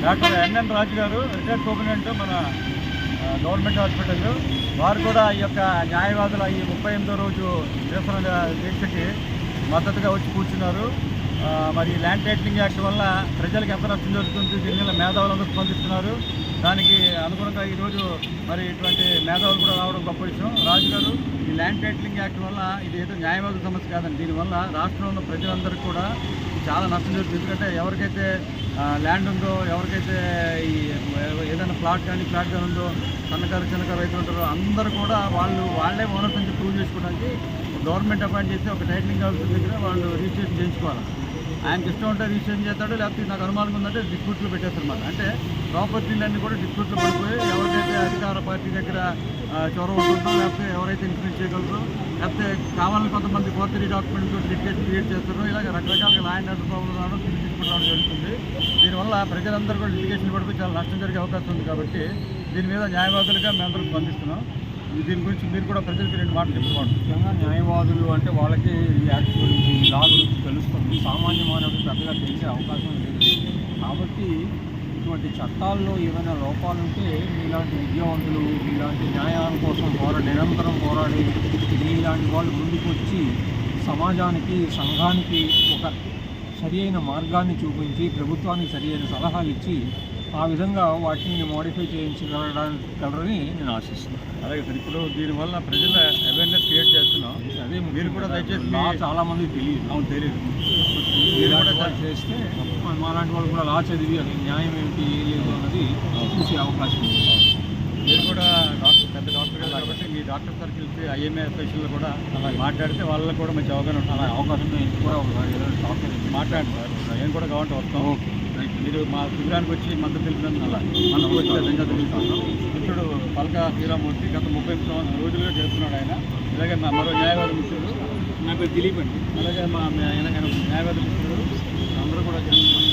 Doctor NN రాజు గారు retired superintendent మన government hospital. వారు కూడా ఈ యొక్క న్యాయవాదుల ఈ 38వ రోజు నిరసన దీక్షకి మద్దతుగా వచ్చి కూర్చున్నారు. మరి ల్యాండ్ టైటిలింగ్ యాక్ట్ వల్ల ప్రజలకు ఎంత నష్టం జరుగుతుంది, దీని వల్ల మేధావులందరూ స్పందిస్తున్నారు. దానికి అనుగుణంగా ఈరోజు మరి ఇటువంటి మేధావులు కూడా రావడం గొప్ప విషయం. రాజు గారు, ఈ ల్యాండ్ టైటిలింగ్ యాక్ట్ వల్ల ఇది ఏదో న్యాయవాదుల సమస్య కాదండి. దీనివల్ల రాష్ట్రంలో ఉన్న ప్రజలందరికీ కూడా చాలా నష్టం జరుగుతుంది. ఎందుకంటే ఎవరికైతే ల్యాండ్ ఉందో, ఎవరికైతే ఈ ఏదైనా ప్లాట్ కానీ ఉందో, చిన్నకారు రైతులు ఉంటారో అందరూ కూడా వాళ్ళే ఓనర్స్ నుంచి ప్రూవ్ చేసుకోవడానికి గవర్నమెంట్ అపాయింట్ చేసి ఒక టైటిలింగ్ ఆఫీసర్ దగ్గర వాళ్ళు రిజిస్ట్రేషన్ చేయించుకోవాలి. ఆయనకి ఇష్టం ఉంటే రిజిస్ట్రేషన్ చేస్తాడు, లేకపోతే నాకు అనుమానం ఉందంటే డిస్ప్యూట్లో పెట్టేస్తారన్నమాట. అంటే ప్రాపర్టీలన్నీ కూడా డిస్ప్యూట్లో పడిపోయి ఎవరికైతే అధికార పార్టీ దగ్గర చొరవ ఉంటుందో, లేకపోతే ఎవరైతే ఇన్ఫ్లుయెన్స్ చేయగలరో, లేకపోతే కావాలని కొంతమంది ఫోర్జరీ డాక్యుమెంట్ తోటి లిటిగేషన్ క్రియేట్ చేస్తారో, ఇలాగ రకరకాలుగా లా అండ్ ఆర్డర్ ప్రాబ్లం రావడం, తీసుకుని రావడం జరుగుతుంది. దీనివల్ల ప్రజలందరూ కూడా లిటిగేషన్ పడిపోయి చాలా నష్టం జరిగే అవకాశం ఉంది. కాబట్టి దీని మీద న్యాయవాదులుగా మేమందరం స్పందిస్తున్నాం. దీని గురించి మీరు కూడా ప్రజలకు 2 మాటలు చెప్పుకోండి. ముఖ్యంగా న్యాయవాదులు అంటే వాళ్ళకి ఈ యాక్ట్ గురించి, ఈ లా గురించి తెలుస్తుంది. సామాన్య మానవుడికి పెద్దగా తెలిసే అవకాశం లేదు. కాబట్టి ఇటువంటి చట్టాల్లో ఏమైనా లోపాలుంటే మీలాంటి విద్యావంతులు, మీలాంటి న్యాయాల కోసం నిరంతరం పోరాడి మీలాంటి వాళ్ళు ముందుకు వచ్చి సమాజానికి, సంఘానికి ఒక సరి అయిన మార్గాన్ని చూపించి, ప్రభుత్వానికి సరి అయిన సలహాలు ఇచ్చి ఆ విధంగా వాటిని మోడిఫై చేయించగలరని నేను ఆశిస్తున్నాను. అలాగే సార్, ఇప్పుడు దీనివల్ల ప్రజల అవేర్నెస్ క్రియేట్ చేస్తున్నాం. అదే మీరు కూడా దయచేసి లా చాలామందికి తెలియదు. తెలియదు. మీరు కూడా చేస్తే మాలాంటి వాళ్ళు కూడా లా చదివి అది న్యాయం ఏమిటి, ఏ లేదు అన్నది చూసే అవకాశం ఉంది. మీరు కూడా పెద్ద డాక్టర్ గారు కాబట్టి మీ డాక్టర్ సర్కిల్స్, ఐఎంఏ స్పెషల్లో కూడా మాట్లాడితే వాళ్ళకి కూడా మంచి అవగాహన ఉంటుంది. అవకాశం కూడా ఒకసారి ఏదైనా డాక్టర్ మాట్లాడండి సార్. ఏం కూడా కావాలంటే వస్తాం. ఓకే. మీరు మా శిబిరానికి వచ్చి మద్దతు తెలిపినందుకు మనకు వచ్చి ధన్యవాదాలు. మిత్రుడు పల్కా శ్రీరామూర్తి గత 38 రోజులుగా చేస్తున్నాడు ఆయన. అలాగే మా మరో న్యాయవాద మిత్రుడు నా పేరు దిలీప్ అండి. అలాగే మా న్యాయవాద మిత్రుడు అందరూ కూడా చేస్తున్నారు.